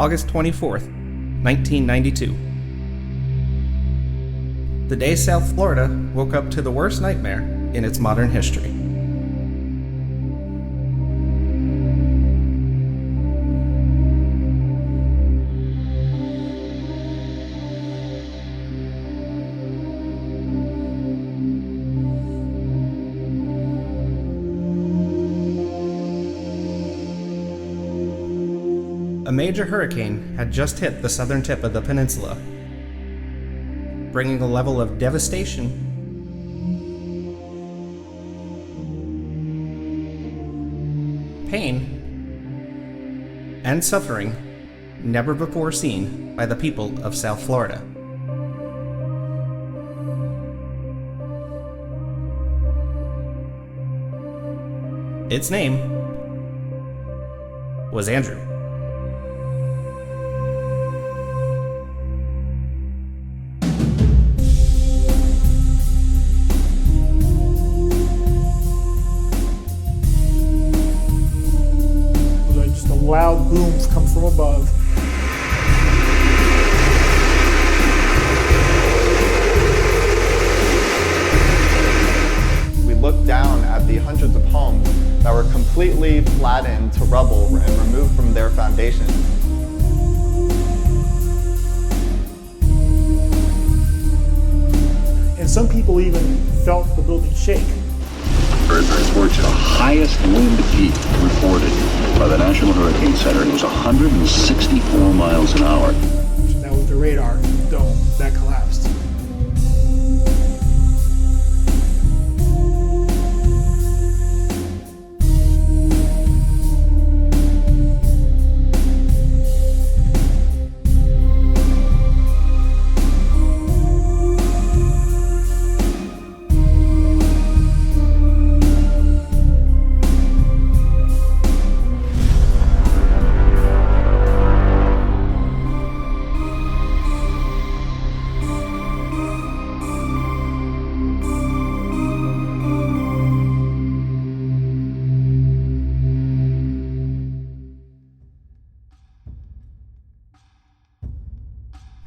August 24th, 1992. The day South Florida woke up to the worst nightmare in its modern history. A major hurricane had just hit the southern tip of the peninsula, bringing a level of devastation pain and suffering never before seen by the people of South Florida. Its name was Andrew. Loud booms come from above. We looked down at the hundreds of homes that were completely flattened to rubble and removed from their foundation. And some people even felt the building shake. Reports the highest wind peak reported by the National Hurricane Center. It was 164 miles an hour. That was the radar dome that collapsed.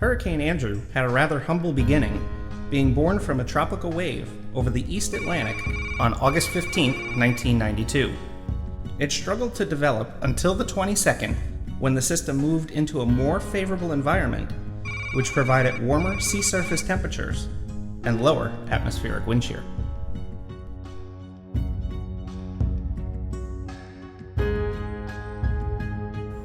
Hurricane Andrew had a rather humble beginning, being born from a tropical wave over the East Atlantic on August 15, 1992. It struggled to develop until the 22nd, when the system moved into a more favorable environment, which provided warmer sea surface temperatures and lower atmospheric wind shear.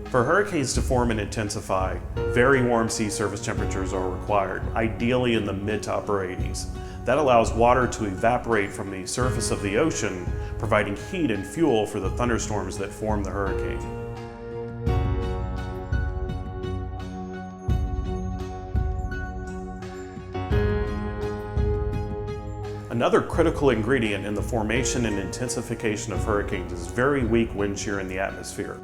For hurricanes to form and intensify, very warm sea surface temperatures are required, ideally in the mid to upper 80s. That allows water to evaporate from the surface of the ocean, providing heat and fuel for the thunderstorms that form the hurricane. Another critical ingredient in the formation and intensification of hurricanes is very weak wind shear in the atmosphere.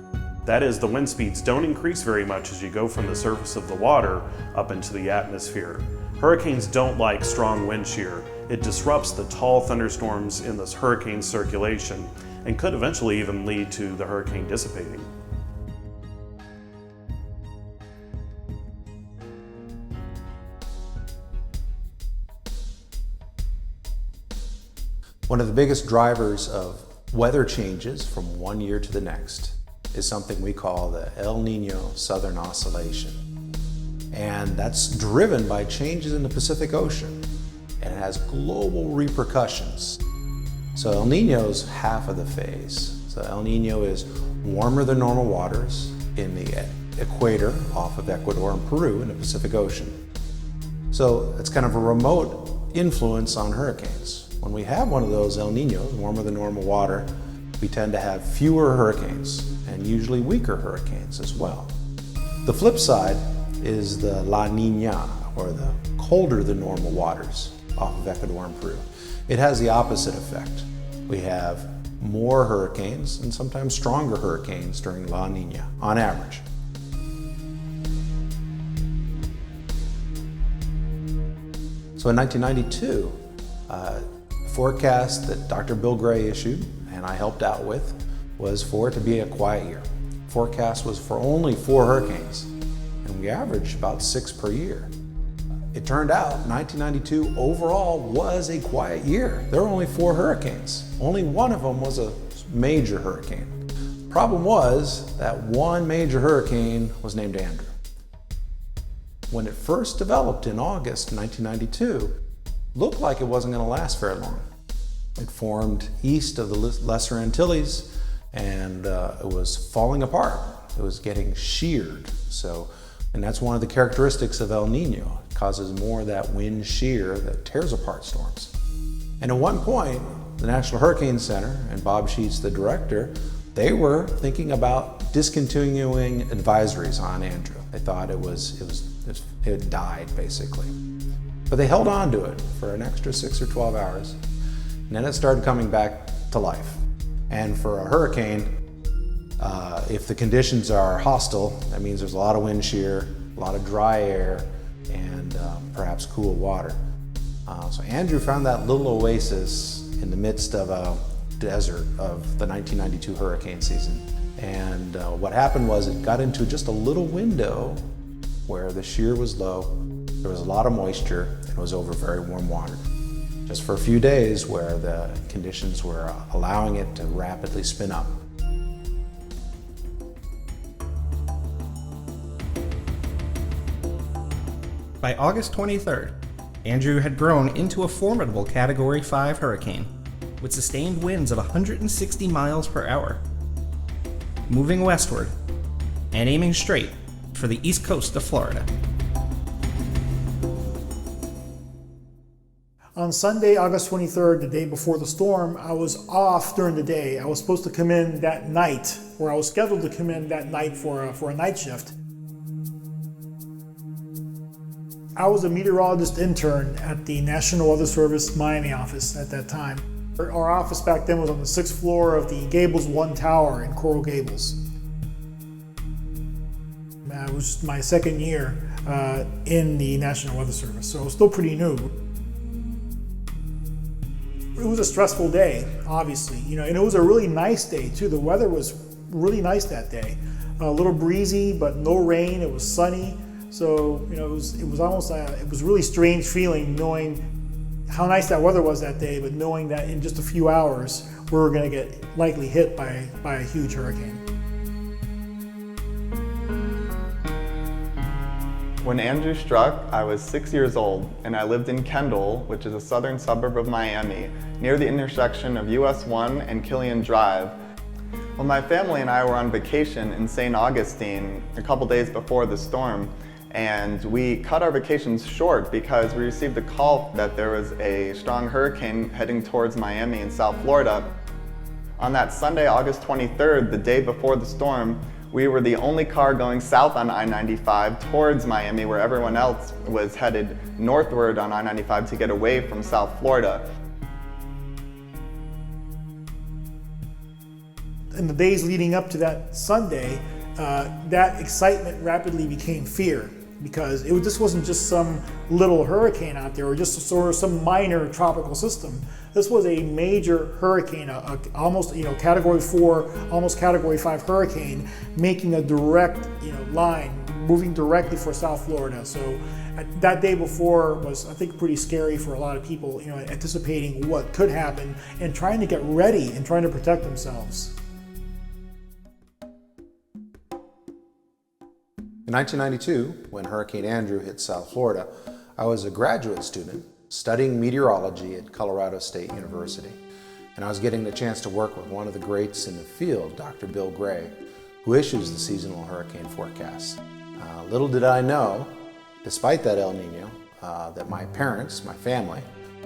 That is, the wind speeds don't increase very much as you go from the surface of the water up into the atmosphere. Hurricanes don't like strong wind shear. It disrupts the tall thunderstorms in this hurricane circulation and could eventually even lead to the hurricane dissipating. One of the biggest drivers of weather changes from one year to the next is something we call the El Nino Southern Oscillation. And that's driven by changes in the Pacific Ocean, and it has global repercussions. So El Nino's half of the phase. So El Nino is warmer than normal waters in the equator off of Ecuador and Peru in the Pacific Ocean. So it's kind of a remote influence on hurricanes. When we have one of those El Ninos, warmer than normal water, we tend to have fewer hurricanes and usually weaker hurricanes as well. The flip side is the La Nina, or the colder than normal waters off of Ecuador and Peru. It has the opposite effect. We have more hurricanes and sometimes stronger hurricanes during La Nina on average. So in 1992, forecast that Dr. Bill Gray issued and I helped out with was for it to be a quiet year. Forecast was for only 4 hurricanes. We averaged about 6 per year. It turned out 1992 overall was a quiet year. There were only 4 hurricanes. Only one of them was a major hurricane. Problem was that one major hurricane was named Andrew. When it first developed in August 1992, looked like it wasn't going to last very long. It formed east of the Lesser Antilles, and it was falling apart. It was getting sheared. And that's one of the characteristics of El Nino. It causes more of that wind shear that tears apart storms. And at one point, the National Hurricane Center and Bob Sheets, the director, they were thinking about discontinuing advisories on Andrew. They thought it had died, basically. But they held on to it for an extra 6 or 12 hours. And then it started coming back to life. And for a hurricane, if the conditions are hostile, that means there's a lot of wind shear, a lot of dry air, and perhaps cool water. So Andrew found that little oasis in the midst of a desert of the 1992 hurricane season. And what happened was it got into just a little window where the shear was low, there was a lot of moisture, and it was over very warm water. Just for a few days where the conditions were allowing it to rapidly spin up. By August 23rd, Andrew had grown into a formidable Category 5 hurricane with sustained winds of 160 miles per hour, moving westward and aiming straight for the east coast of Florida. On Sunday, August 23rd, the day before the storm, I was off during the day. I was supposed to come in that night, or I was scheduled to come in that night for a night shift. I was a meteorologist intern at the National Weather Service Miami office at that time. Our office back then was on the 6th floor of the Gables 1 tower in Coral Gables. It was my second year in the National Weather Service, so it was still pretty new. It was a stressful day, obviously, and it was a really nice day too. The weather was really nice that day. A little breezy, but no rain. It was sunny. So, it was almost it was a really strange feeling knowing how nice that weather was that day, but knowing that in just a few hours we were going to get likely hit by a huge hurricane. When Andrew struck, I was 6 years old, and I lived in Kendall, which is a southern suburb of Miami, near the intersection of US 1 and Killian Drive. Well, my family and I were on vacation in St. Augustine a couple days before the storm, and we cut our vacations short because we received a call that there was a strong hurricane heading towards Miami in South Florida. On that Sunday, August 23rd, the day before the storm, we were the only car going south on I-95 towards Miami, where everyone else was headed northward on I-95 to get away from South Florida. In the days leading up to that Sunday, that excitement rapidly became fear, because this wasn't just some little hurricane out there or just sort of some minor tropical system. This was a major hurricane, almost Category 4, almost Category 5 hurricane, making a direct line, moving directly for South Florida. So that day before was, I think, pretty scary for a lot of people, anticipating what could happen and trying to get ready and trying to protect themselves. In 1992, when Hurricane Andrew hit South Florida, I was a graduate student studying meteorology at Colorado State University. And I was getting the chance to work with one of the greats in the field, Dr. Bill Gray, who issues the seasonal hurricane forecasts. Little did I know, despite that El Nino, that my parents, my family,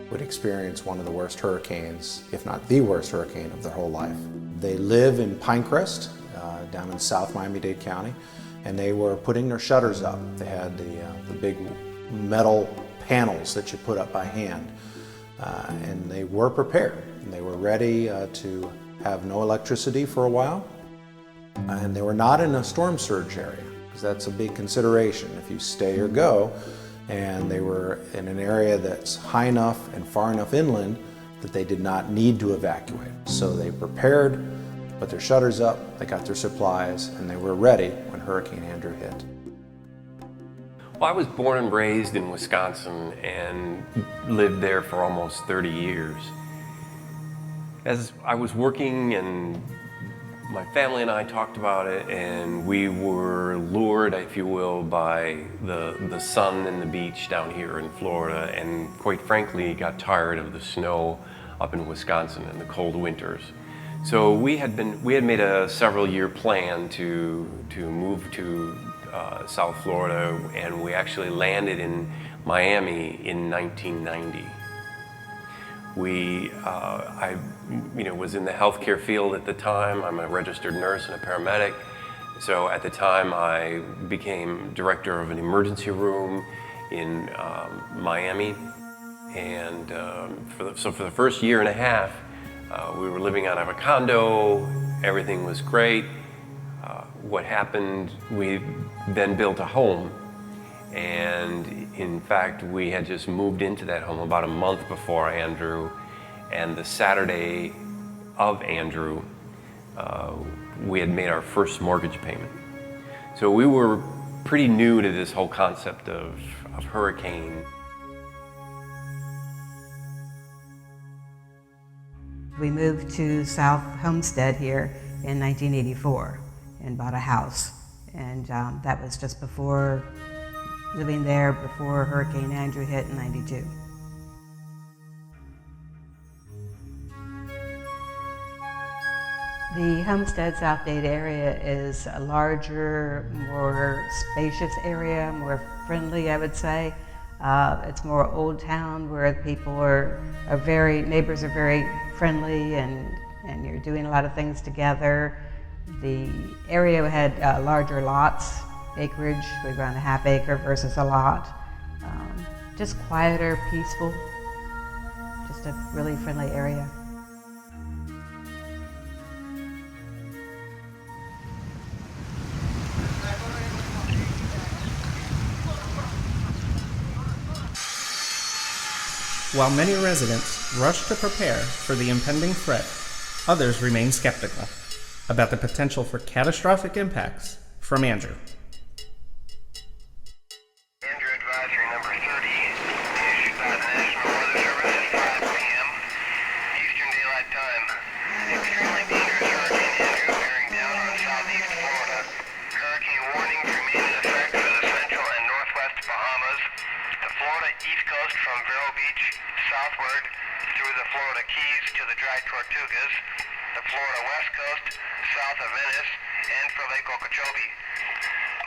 would experience one of the worst hurricanes, if not the worst hurricane of their whole life. They live in Pinecrest, down in South Miami-Dade County, and they were putting their shutters up. They had the big metal panels that you put up by hand, and they were prepared. And they were ready to have no electricity for a while, and they were not in a storm surge area, because that's a big consideration if you stay or go. And they were in an area that's high enough and far enough inland that they did not need to evacuate. So they prepared, put their shutters up, they got their supplies, and they were ready when Hurricane Andrew hit. Well, I was born and raised in Wisconsin and lived there for almost 30 years. As I was working, and my family and I talked about it, and we were lured, if you will, by the sun and the beach down here in Florida, and quite frankly got tired of the snow up in Wisconsin and the cold winters. So we had made a several-year plan to move to South Florida, and we actually landed in Miami in 1990. I was in the healthcare field at the time. I'm a registered nurse and a paramedic. So at the time I became director of an emergency room in Miami. And for the first year and a half, we were living out of a condo. Everything was great. What happened, we then built a home. And in fact, we had just moved into that home about a month before Andrew. And the Saturday of Andrew, we had made our first mortgage payment. So we were pretty new to this whole concept of hurricane. We moved to South Homestead here in 1984 and bought a house. And that was just before living there before Hurricane Andrew hit in '92. The Homestead Southgate area is a larger, more spacious area, more friendly, I would say. It's more old town where people neighbors are very friendly, and you're doing a lot of things together. The area had larger lots, acreage, around a half acre versus a lot. Just quieter, peaceful, just a really friendly area. While many residents rush to prepare for the impending threat, others remain skeptical about the potential for catastrophic impacts from Andrew. Andrew Advisory number 30, issued by the National Weather Service at 5 p.m. Eastern Daylight Time. Extremely dangerous Hurricane Andrew bearing down on southeast Florida. Hurricane warnings remain in effect for the central and northwest Bahamas, the Florida East Coast from Vero Beach southward through the Florida Keys to the Dry Tortugas, the Florida West Coast south of Venice, and for Lake Okeechobee.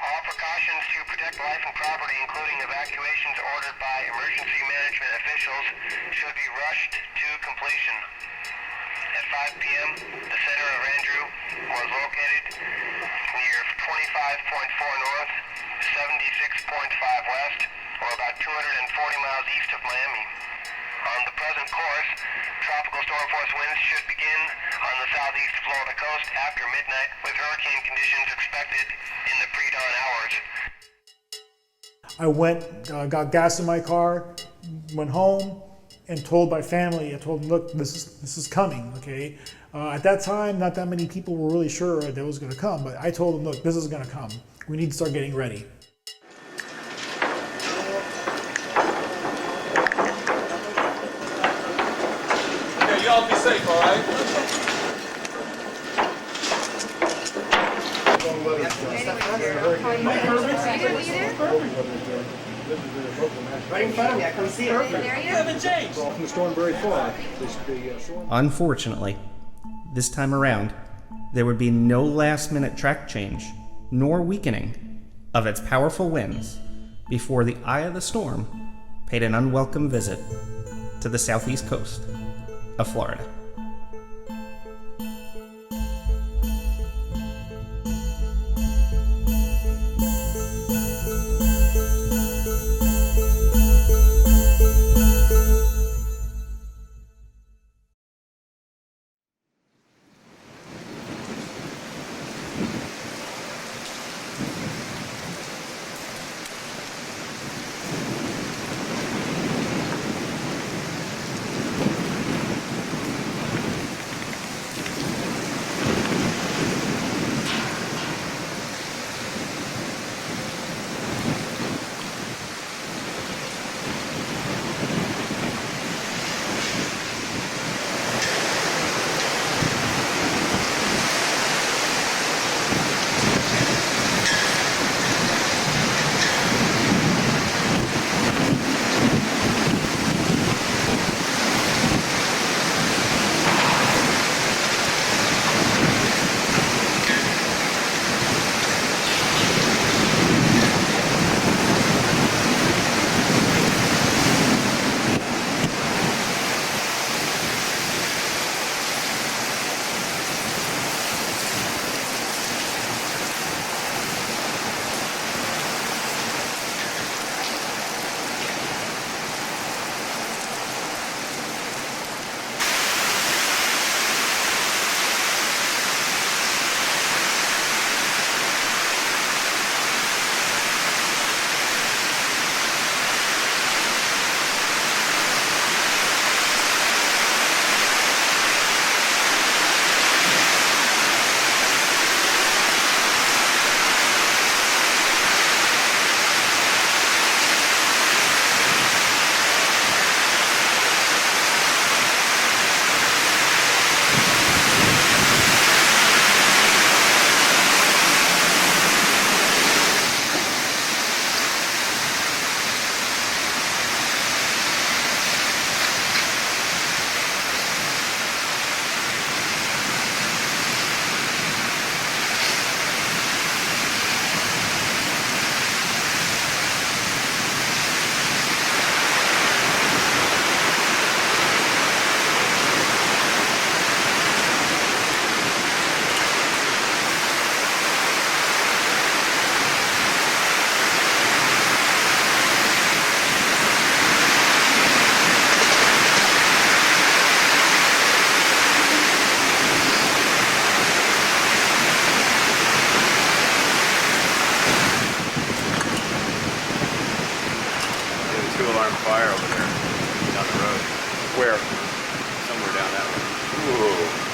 All precautions to protect life and property, including evacuations ordered by emergency management officials, should be rushed to completion. At 5 p.m., the center of Andrew was located near 25.4 north, 76.5 west, or about 240 miles east of Miami. On the present course, tropical storm force winds should begin on the southeast Florida coast after midnight, with hurricane conditions expected in the pre-dawn hours. I went, got gas in my car, went home, and told my family, I told them, look, this is coming, okay? At that time, not that many people were really sure that it was gonna come, but I told them, look, this is gonna come. We need to start getting ready. Y'all be safe, all right? Right in front of me, I couldn't see it. Haven't changed. From the storm very far. Unfortunately, this time around, there would be no last-minute track change, nor weakening of its powerful winds before the eye of the storm paid an unwelcome visit to the southeast coast of Florida. Where? Somewhere down that way. Ooh.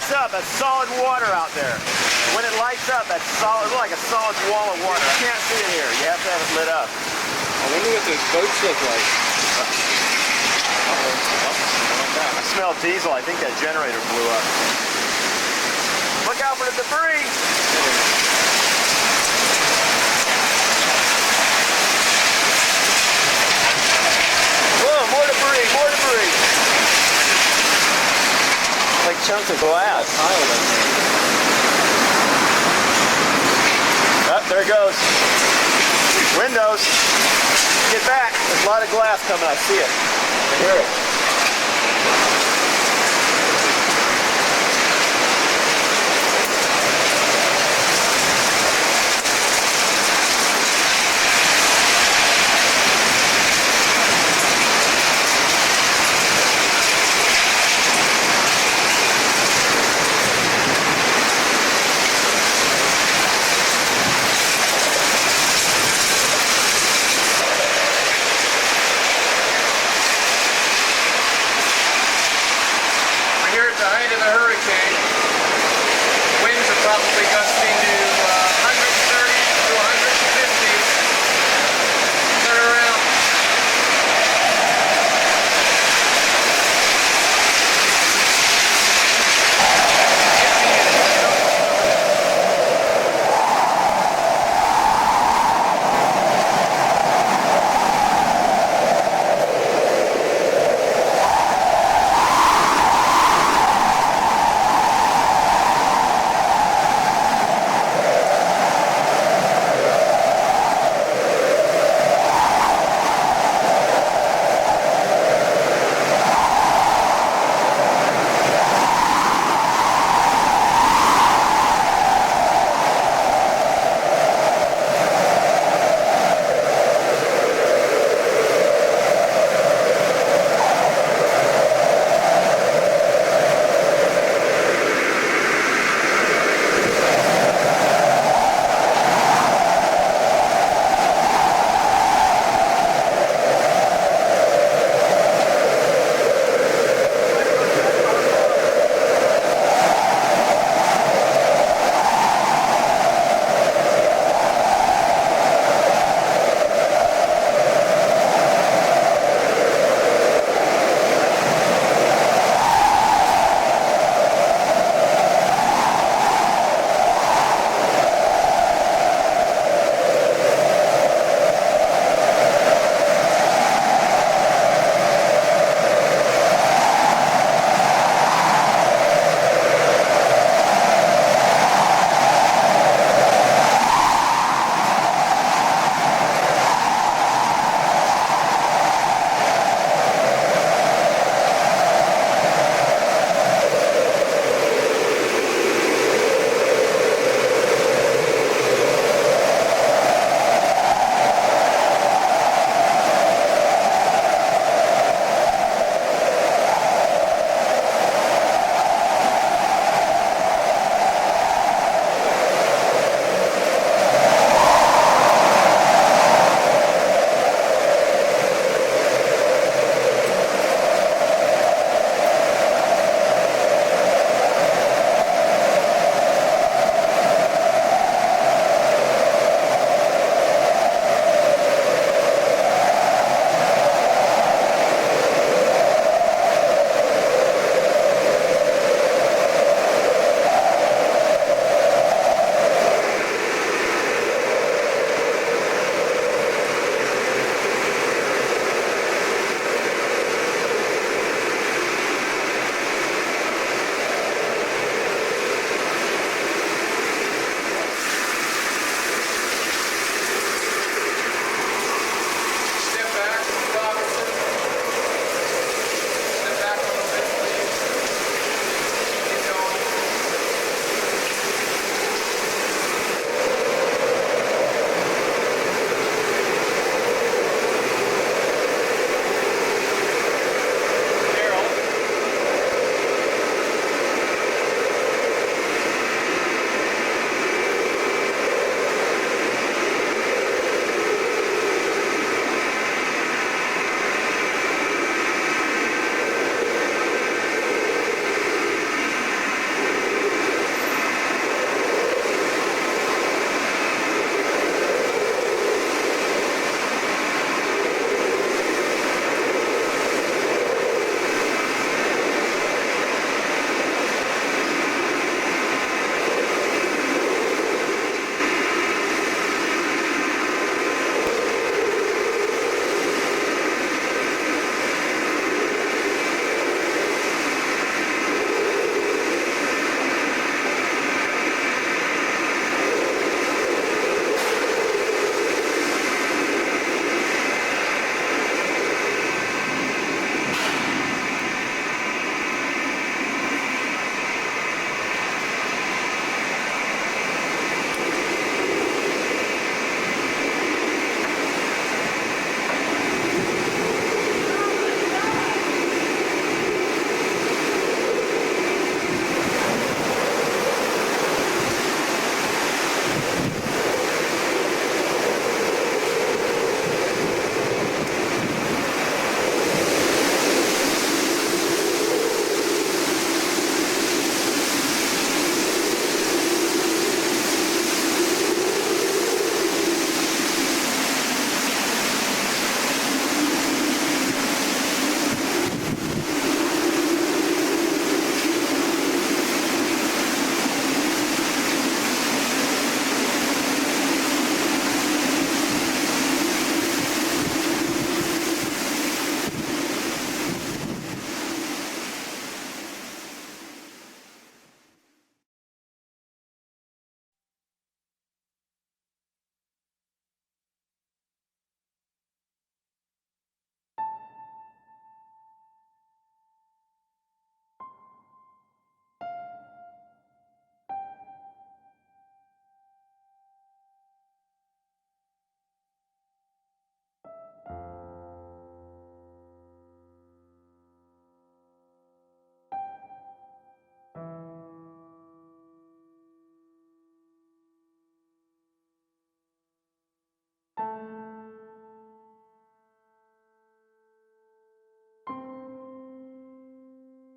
Up, that's solid water out there. When it lights up, that's solid, like a solid wall of water. You can't see it here. You have to have it lit up. I wonder what those boats look like. I smell diesel. I think that generator blew up. Look out for the debris. Whoa, more debris, more debris. Like chunks of glass. Oh, there it goes. Windows. Get back. There's a lot of glass coming. I see it. I hear it.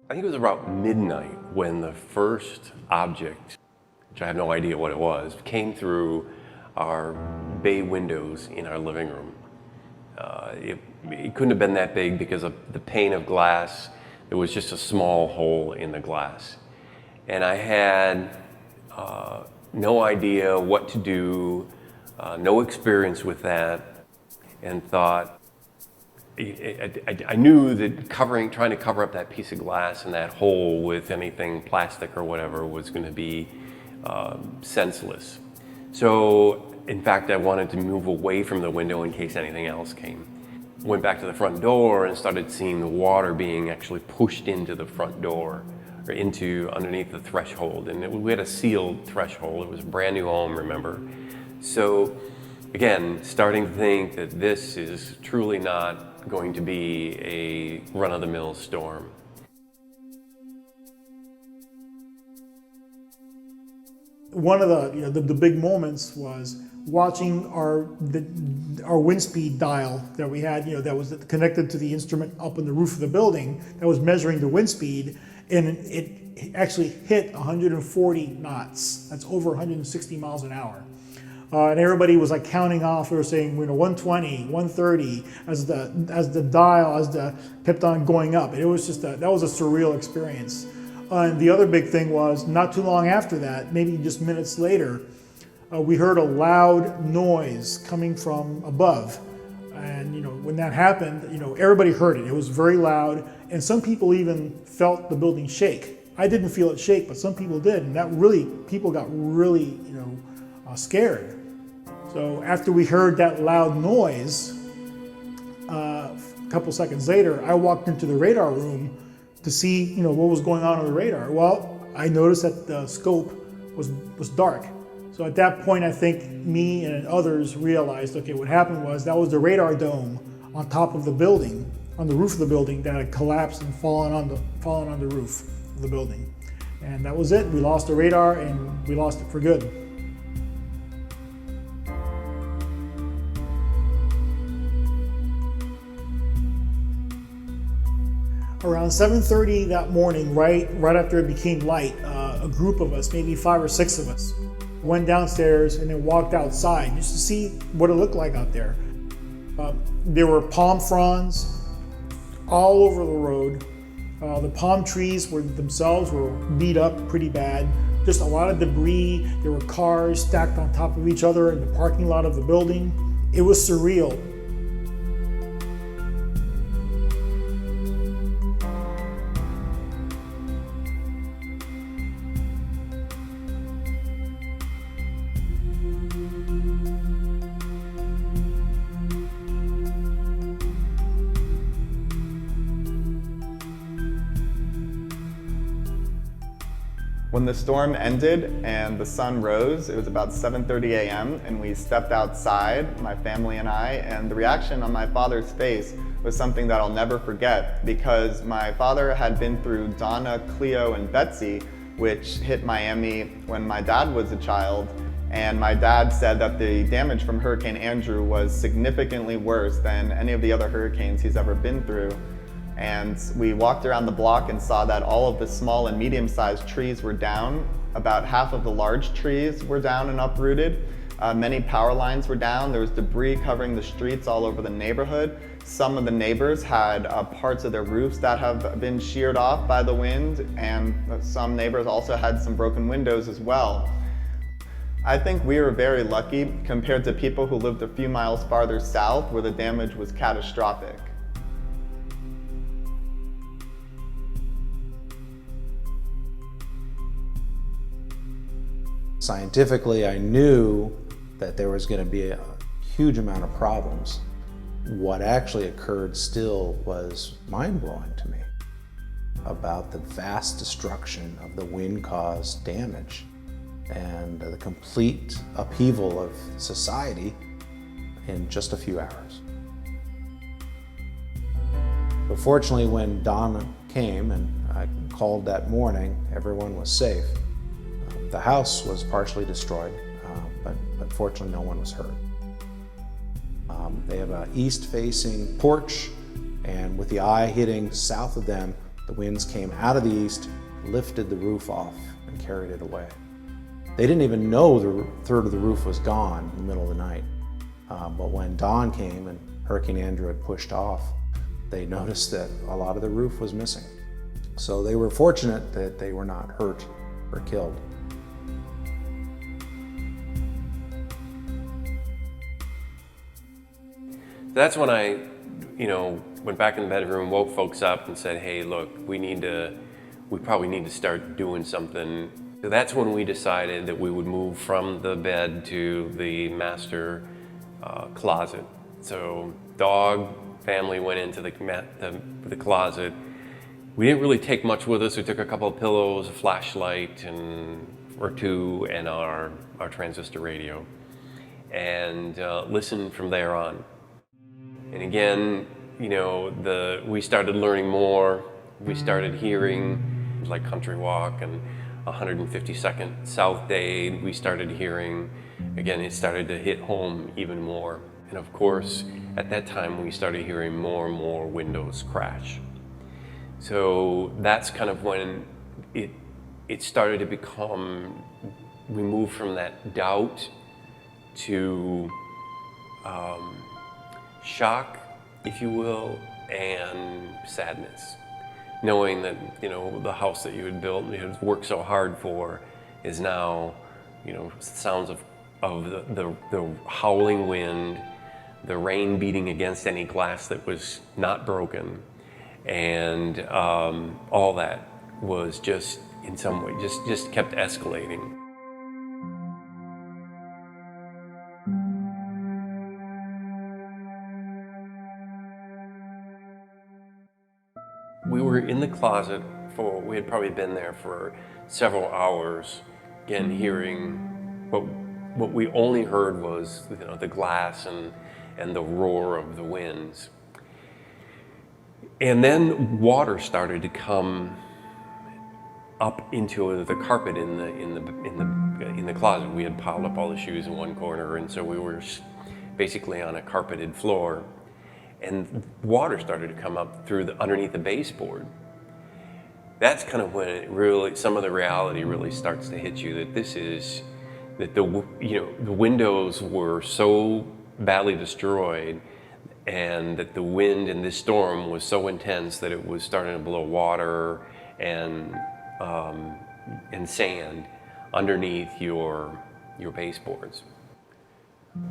I think it was about midnight when the first object, which I have no idea what it was, came through our bay windows in our living room. It couldn't have been that big because of the pane of glass. It was just a small hole in the glass. And I had no idea what to do, no experience with that, and thought, I knew that trying to cover up that piece of glass and that hole with anything plastic or whatever was going to be senseless. So, in fact, I wanted to move away from the window in case anything else came. Went back to the front door and started seeing the water being actually pushed into the front door, or into underneath the threshold. And we had a sealed threshold. It was a brand new home, remember? So, again, starting to think that this is truly not going to be a run-of-the-mill storm. One of the big moments was watching our wind speed dial that we had, that was connected to the instrument up on the roof of the building that was measuring the wind speed, and it actually hit 140 knots. That's over 160 miles an hour. And everybody was like counting off. They were saying, 120, 130 as the dial kept on going up. It was just that was a surreal experience. And the other big thing was, not too long after that, maybe just minutes later, we heard a loud noise coming from above. And when that happened, everybody heard it. It was very loud, and some people even felt the building shake. I didn't feel it shake, but some people did, and people got really, scared. So after we heard that loud noise, a couple seconds later, I walked into the radar room to see, what was going on the radar. Well, I noticed that the scope was dark. So at that point, I think me and others realized, okay, what happened was that was the radar dome on top of the building, on the roof of the building, that had collapsed and fallen on the roof of the building. And that was it. We lost the radar, and we lost it for good. Around 7:30 that morning, right after it became light, a group of us, maybe 5 or 6 of us, went downstairs and then walked outside just to see what it looked like out there. There were palm fronds all over the road. The palm trees themselves were beat up pretty bad. Just a lot of debris. There were cars stacked on top of each other in the parking lot of the building. It was surreal. When the storm ended and the sun rose, it was about 7:30 a.m. and we stepped outside, my family and I, and the reaction on my father's face was something that I'll never forget, because my father had been through Donna, Cleo, and Betsy, which hit Miami when my dad was a child, and my dad said that the damage from Hurricane Andrew was significantly worse than any of the other hurricanes he's ever been through. And we walked around the block and saw that all of the small and medium-sized trees were down. About half of the large trees were down and uprooted. Many power lines were down. There was debris covering the streets all over the neighborhood. Some of the neighbors had parts of their roofs that have been sheared off by the wind, and some neighbors also had some broken windows as well. I think we were very lucky compared to people who lived a few miles farther south where the damage was catastrophic. Scientifically, I knew that there was going to be a huge amount of problems. What actually occurred still was mind-blowing to me about the vast destruction of the wind-caused damage and the complete upheaval of society in just a few hours. But fortunately, when dawn came and I called that morning, everyone was safe. The house was partially destroyed, but fortunately no one was hurt. They have an east-facing porch, and with the eye hitting south of them, The winds came out of the east, lifted the roof off, and carried it away. They didn't even know the third of the roof was gone in the middle of the night. But when dawn came and Hurricane Andrew had pushed off, they noticed that a lot of the roof was missing. So they were fortunate that they were not hurt or killed. That's when I, went back in the bedroom, woke folks up and said, hey, look, we probably need to start doing something. So that's when we decided that we would move from the bed to the master closet. So dog family went into the closet. We didn't really take much with us. We took a couple of pillows, a flashlight or two, and our transistor radio, and listened from there on. And again, we started learning more. We started hearing, like Country Walk and 152nd South Dade. We started hearing, again, it started to hit home even more. And of course, at that time, we started hearing more and more windows crash. So that's kind of when it started to become, we moved from that doubt to shock, if you will, and sadness. Knowing that, the house that you had built and you had worked so hard for is now, sounds of the howling wind, the rain beating against any glass that was not broken, and all that was just, in some way, just kept escalating. We were in the closet we had probably been there for several hours, again, hearing what we only heard was, the glass and the roar of the winds. And then water started to come up into the carpet in the closet. We had piled up all the shoes in one corner, and so we were basically on a carpeted floor. And water started to come up underneath the baseboard. That's kind of when some of the reality really starts to hit you, that the windows were so badly destroyed, and that the wind in this storm was so intense that it was starting to blow water and sand underneath your baseboards.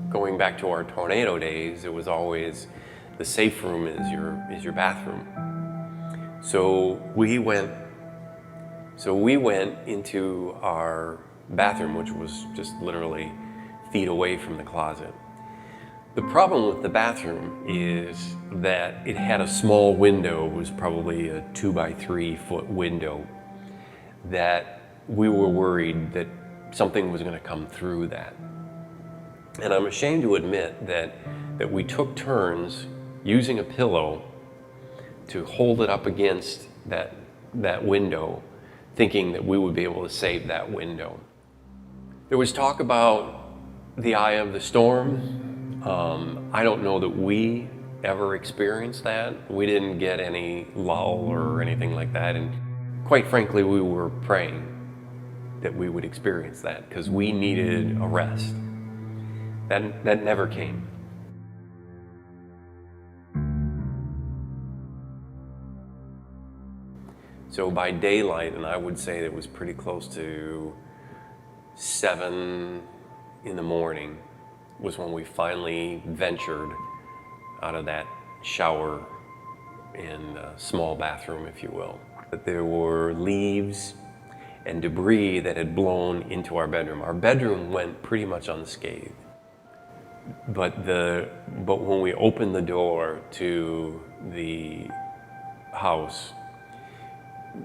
Going back to our tornado days, it was always the safe room is your bathroom. So we went into our bathroom, which was just literally feet away from the closet. The problem with the bathroom is that it had a small window. It was probably a 2 by 3 foot window, that we were worried that something was going to come through that. And I'm ashamed to admit that we took turns using a pillow to hold it up against that window, thinking that we would be able to save that window. There was talk about the eye of the storm. I don't know that we ever experienced that. We didn't get any lull or anything like that, and quite frankly, we were praying that we would experience that because we needed a rest. That never came. So by daylight, and I would say it was pretty close to 7 in the morning, was when we finally ventured out of that shower and small bathroom, if you will. But there were leaves and debris that had blown into our bedroom. Our bedroom went pretty much unscathed. But when we opened the door to the house,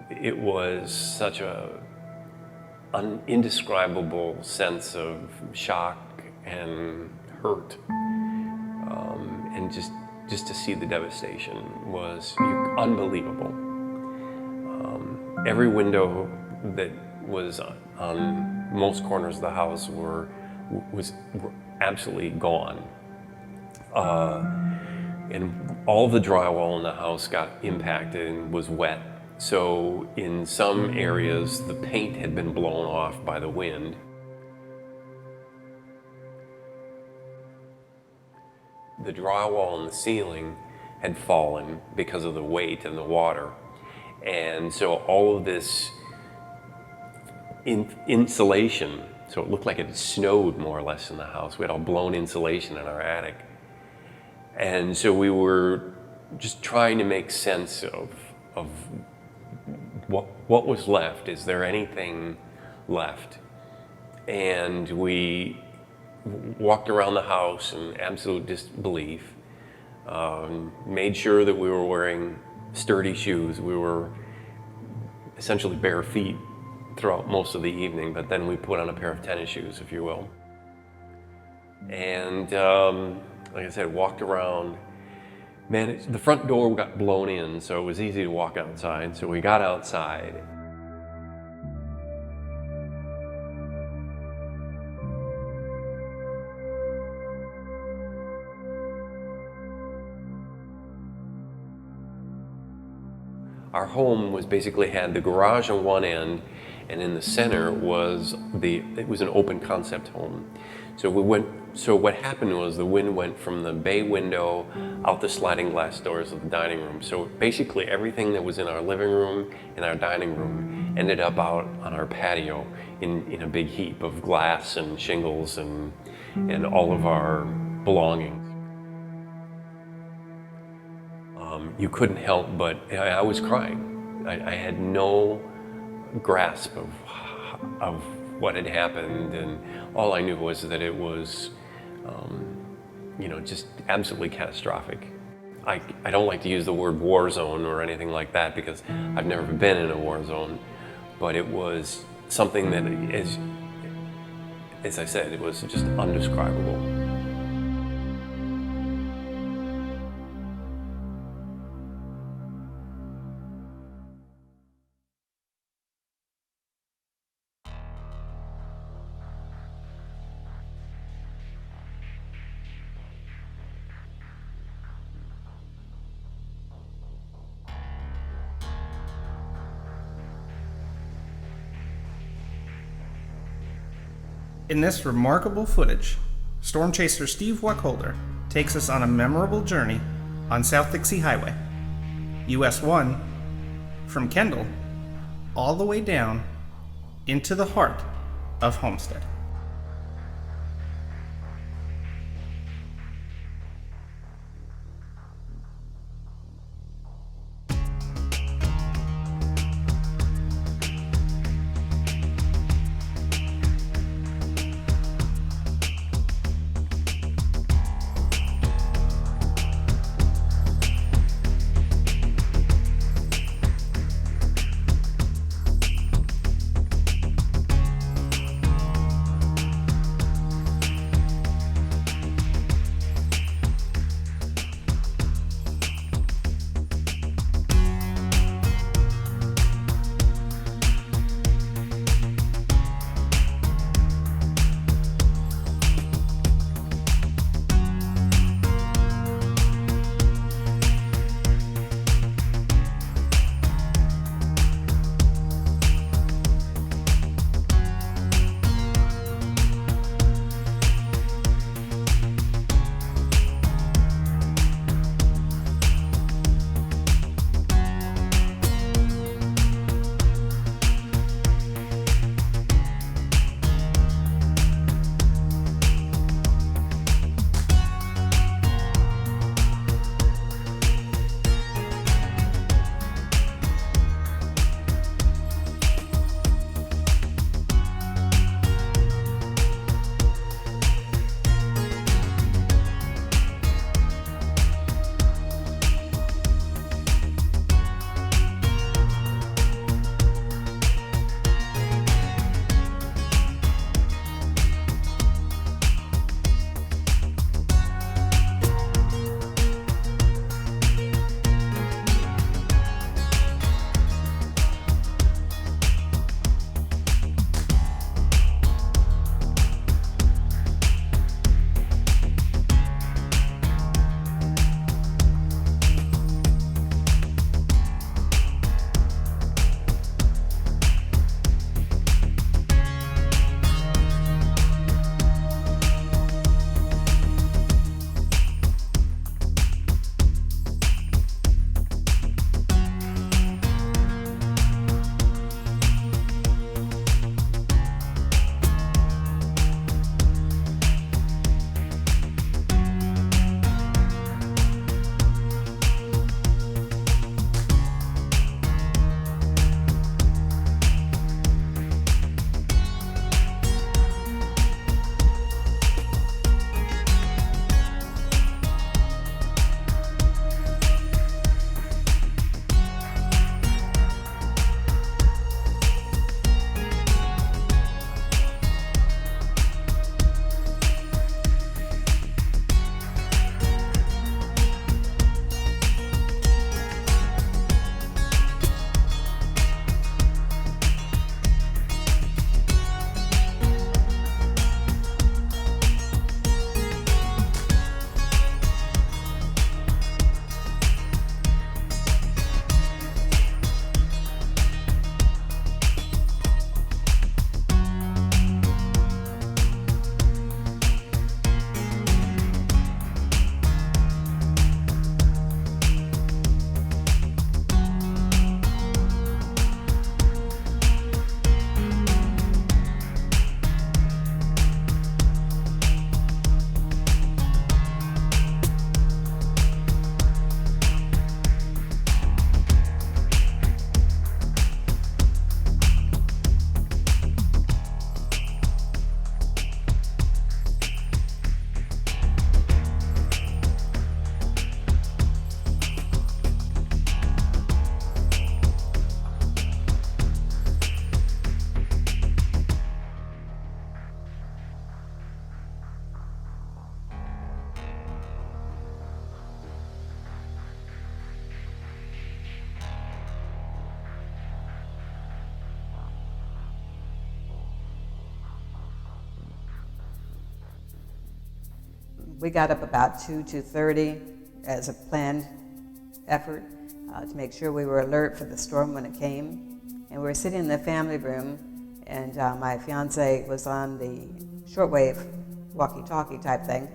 it was such an indescribable sense of shock and hurt, and just to see the devastation was unbelievable. Every window that was on most corners of the house were absolutely gone, and all the drywall in the house got impacted and was wet. So in some areas, the paint had been blown off by the wind. The drywall in the ceiling had fallen because of the weight and the water. And so all of this insulation, so it looked like it had snowed more or less in the house. We had all blown insulation in our attic. And so we were just trying to make sense of what was left. Is there anything left? And we walked around the house in absolute disbelief, made sure that we were wearing sturdy shoes. We were essentially bare feet throughout most of the evening, but then we put on a pair of tennis shoes, if you will. And like I said, walked around. Man, the front door got blown in, so it was easy to walk outside. So we got outside. Our home was basically had the garage on one end, and in the center was it was an open concept home. So what happened was the wind went from the bay window out the sliding glass doors of the dining room. So basically everything that was in our living room and our dining room ended up out on our patio in a big heap of glass and shingles and all of our belongings. You couldn't help but, I was crying. I had no grasp of what had happened, and all I knew was that it was, just absolutely catastrophic. I don't like to use the word war zone or anything like that because I've never been in a war zone, but it was something that, as I said, it was just undescribable. In this remarkable footage, storm chaser Steve Wacholder takes us on a memorable journey on South Dixie Highway, US 1, from Kendall all the way down into the heart of Homestead. We got up about 2:30 as a planned effort to make sure we were alert for the storm when it came. And we were sitting in the family room, and my fiance was on the shortwave walkie-talkie type thing,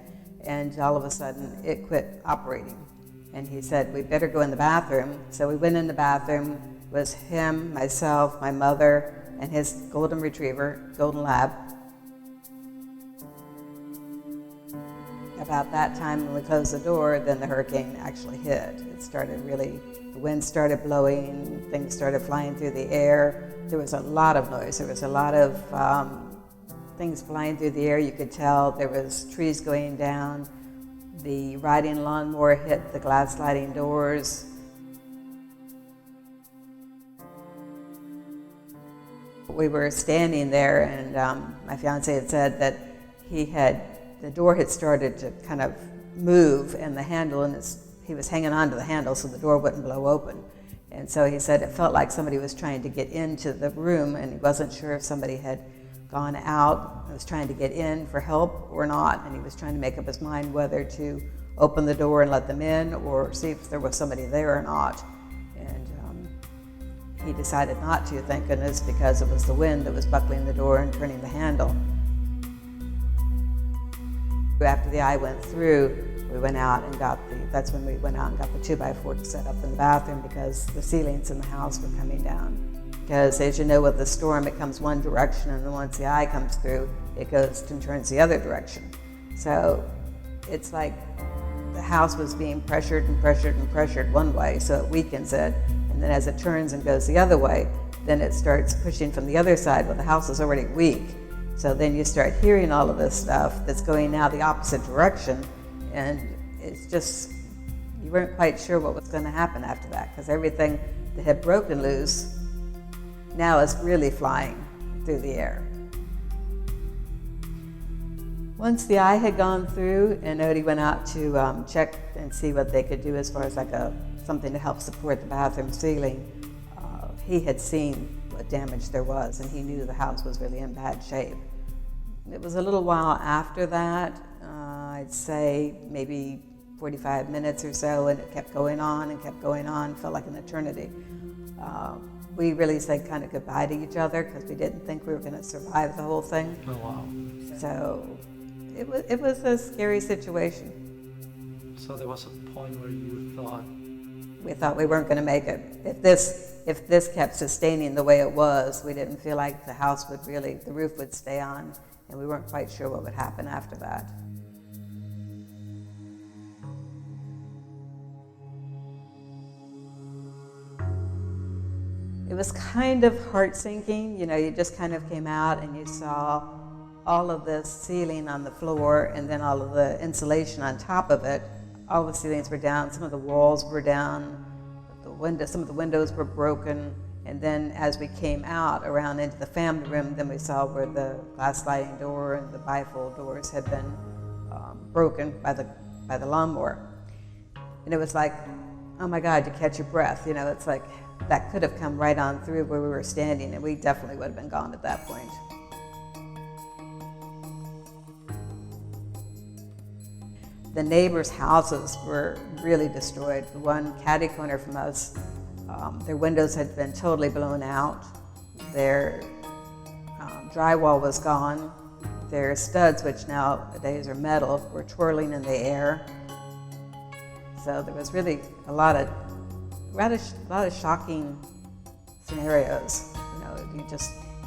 and all of a sudden it quit operating. And he said, we better go in the bathroom. So we went in the bathroom. It was him, myself, my mother, and his golden retriever, golden lab. About that time when we closed the door, then the hurricane actually hit. It started really, the wind started blowing, things started flying through the air. There was a lot of noise. There was a lot of things flying through the air. You could tell there was trees going down. The riding lawnmower hit the glass sliding doors. We were standing there, and my fiance had said that the door had started to kind of move, and the handle, and he was hanging on to the handle so the door wouldn't blow open. And so he said it felt like somebody was trying to get into the room, and he wasn't sure if somebody had gone out and was trying to get in for help or not, and he was trying to make up his mind whether to open the door and let them in or see if there was somebody there or not. And he decided not to, thank goodness, because it was the wind that was buckling the door and turning the handle. After the eye went through, we went out and that's when we went out and got the 2x4 to set up in the bathroom, because the ceilings in the house were coming down. Because as you know, with the storm, it comes one direction, and then once the eye comes through, it goes and turns the other direction. So it's like the house was being pressured and pressured and pressured one way, so it weakens it. And then as it turns and goes the other way, then it starts pushing from the other side, but the house is already weak. So then you start hearing all of this stuff that's going now the opposite direction, and it's just, you weren't quite sure what was going to happen after that, because everything that had broken loose now is really flying through the air. Once the eye had gone through, and Odie went out to check and see what they could do as far as like something to help support the bathroom ceiling, he had seen what damage there was, and he knew the house was really in bad shape. It was a little while after that, I'd say maybe 45 minutes or so, and it kept going on and kept going on, felt like an eternity. We really said kind of goodbye to each other because we didn't think we were going to survive the whole thing. Oh, wow. So it was a scary situation. So there was a point where you thought... We thought we weren't going to make it. If this kept sustaining the way it was, we didn't feel like the house would really, the roof would stay on, and we weren't quite sure what would happen after that. It was kind of heart-sinking. You know, you just kind of came out and you saw all of the ceiling on the floor and then all of the insulation on top of it. All the ceilings were down, some of the walls were down, some of the windows were broken. And then as we came out around into the family room, then we saw where the glass sliding door and the bifold doors had been broken by the lawnmower. And it was like, oh my God, you catch your breath. You know, it's like that could have come right on through where we were standing, and we definitely would have been gone at that point. The neighbors' houses were really destroyed. The one catty corner from us, their windows had been totally blown out. Their drywall was gone. Their studs, which nowadays are metal, were twirling in the air. So there was really a lot of shocking scenarios. You know,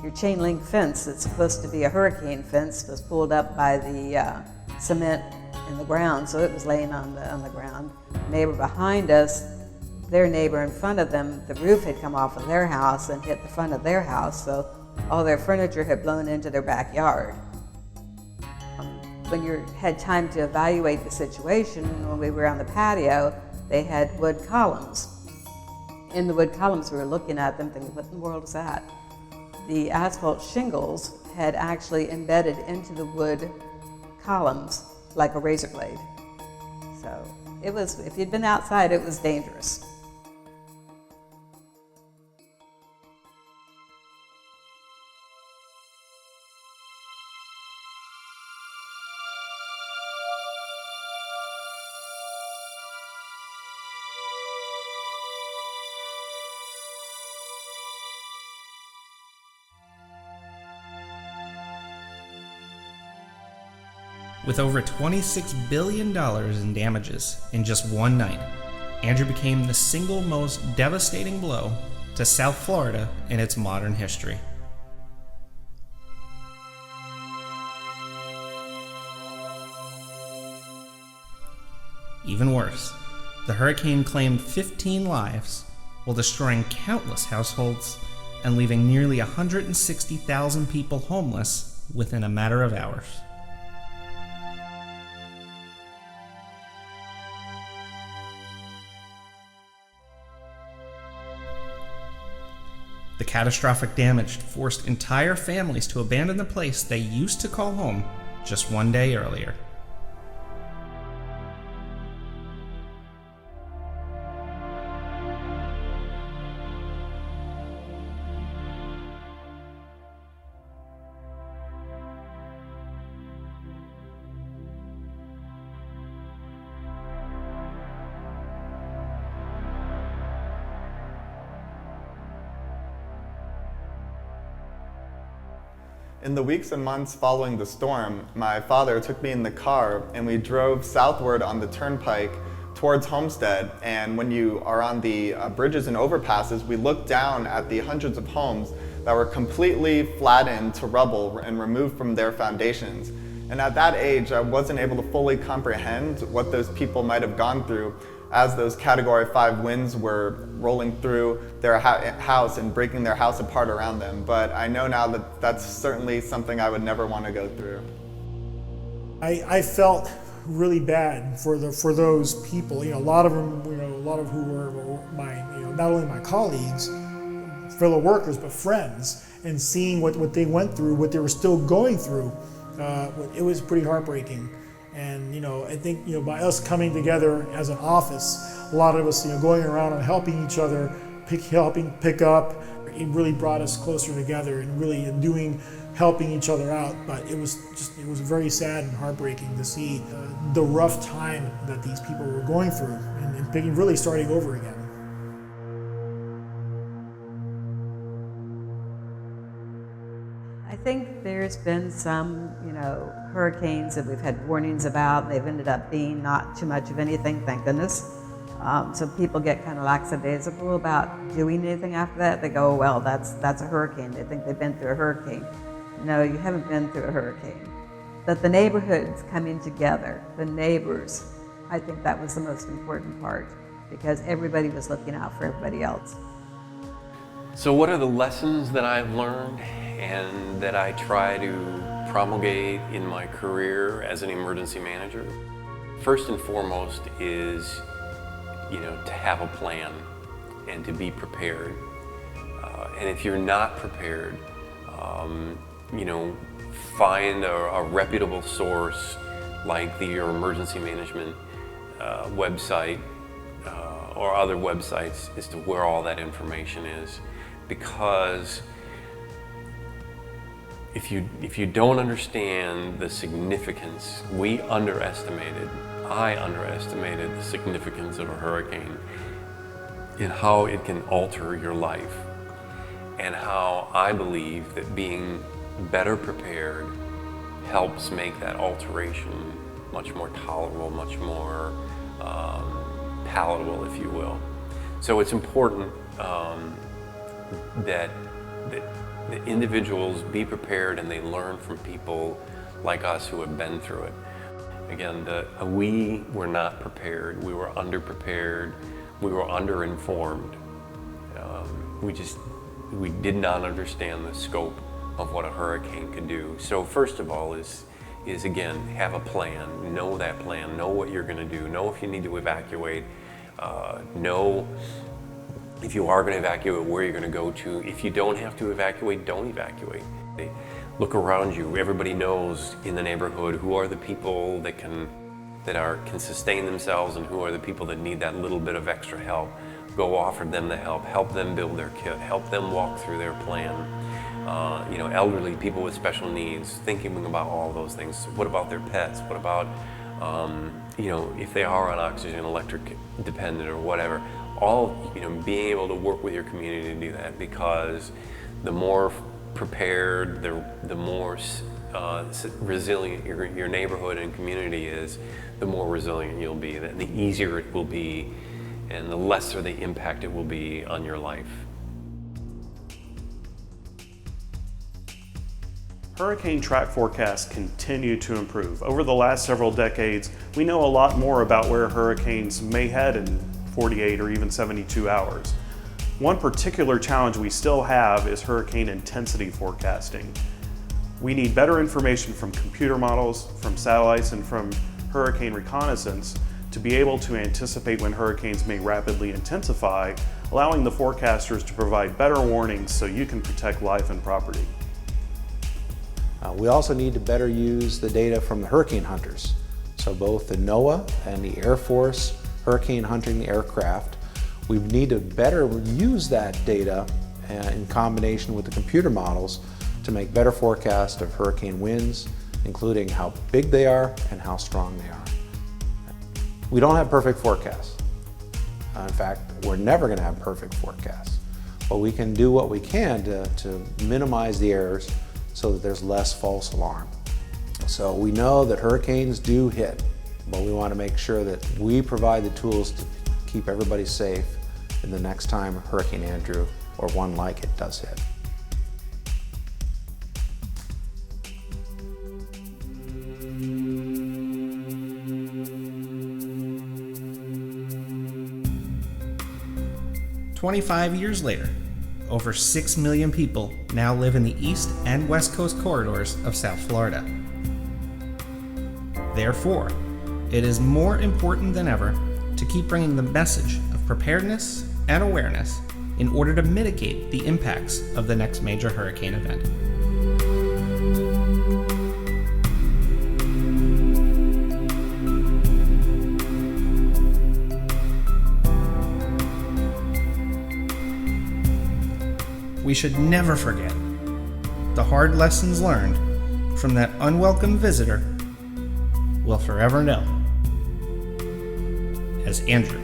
your chain link fence that's supposed to be a hurricane fence was pulled up by the cement in the ground, so it was laying on the ground. Neighbor behind us, their neighbor in front of them, the roof had come off of their house and hit the front of their house, so all their furniture had blown into their backyard. When you had time to evaluate the situation, when we were on the patio, they had wood columns. In the wood columns, we were looking at them thinking, what in the world is that? The asphalt shingles had actually embedded into the wood columns like a razor blade. So it was, if you'd been outside, it was dangerous. With over $26 billion in damages in just one night, Andrew became the single most devastating blow to South Florida in its modern history. Even worse, the hurricane claimed 15 lives while destroying countless households and leaving nearly 160,000 people homeless within a matter of hours. The catastrophic damage forced entire families to abandon the place they used to call home just one day earlier. In the weeks and months following the storm, my father took me in the car and we drove southward on the turnpike towards Homestead. And when you are on the bridges and overpasses, we looked down at the hundreds of homes that were completely flattened to rubble and removed from their foundations. And at that age, I wasn't able to fully comprehend what those people might have gone through as those Category 5 winds were rolling through their house and breaking their house apart around them. But I know now that that's certainly something I would never want to go through. I felt really bad for those people. A lot of them, a lot of who were my, not only my colleagues, fellow workers, but friends, and seeing what they went through, what they were still going through, it was pretty heartbreaking. And I think by us coming together as an office, a lot of us going around and helping each other, helping pick up, it really brought us closer together and really helping each other out. But it was very sad and heartbreaking to see the rough time that these people were going through and really starting over again. I think there's been some, hurricanes that we've had warnings about. They've ended up being not too much of anything, thank goodness. So people get kind of lackadaisical about doing anything after that. They go, well, that's a hurricane. They think they've been through a hurricane. No, you haven't been through a hurricane. That the neighborhoods coming together, the neighbors, I think that was the most important part, because everybody was looking out for everybody else. So what are the lessons that I've learned and that I try to promulgate in my career as an emergency manager? First and foremost is, to have a plan and to be prepared. And if you're not prepared, find a reputable source like your emergency management website or other websites as to where all that information is. Because if you don't understand the significance, I underestimated the significance of a hurricane and how it can alter your life, and how I believe that being better prepared helps make that alteration much more tolerable, much more palatable, if you will. So it's important that the individuals be prepared and they learn from people like us who have been through it. Again, we were not prepared, we were underprepared, we were underinformed. We did not understand the scope of what a hurricane could do. So first of all is again, have a plan, know that plan, know what you're gonna do, know if you need to evacuate, know if you are going to evacuate, where you're going to go to. If you don't have to evacuate, don't evacuate. Look around you. Everybody knows in the neighborhood who are the people that can sustain themselves and who are the people that need that little bit of extra help. Go offer them the help them build their kit, help them walk through their plan. Elderly, people with special needs, thinking about all those things. What about their pets? What about, if they are on oxygen, electric dependent or whatever. Being able to work with your community to do that, because the more prepared, the more resilient your neighborhood and community is, the more resilient you'll be, the easier it will be, and the lesser the impact it will be on your life. Hurricane track forecasts continue to improve. Over the last several decades, we know a lot more about where hurricanes may head in 48 or even 72 hours. One particular challenge we still have is hurricane intensity forecasting. We need better information from computer models, from satellites, and from hurricane reconnaissance to be able to anticipate when hurricanes may rapidly intensify, allowing the forecasters to provide better warnings so you can protect life and property. We also need to better use the data from the hurricane hunters. So both the NOAA and the Air Force hurricane hunting aircraft, we need to better use that data in combination with the computer models to make better forecasts of hurricane winds, including how big they are and how strong they are. We don't have perfect forecasts. In fact, we're never going to have perfect forecasts. But we can do what we can to minimize the errors so that there's less false alarm. So we know that hurricanes do hit, but we want to make sure that we provide the tools to keep everybody safe in the next time Hurricane Andrew or one like it does hit. "25 years later, over 6 million people now live in the east and west coast corridors of South Florida. Therefore, it is more important than ever to keep bringing the message of preparedness and awareness in order to mitigate the impacts of the next major hurricane event." We should never forget the hard lessons learned from that unwelcome visitor will forever know as Andrew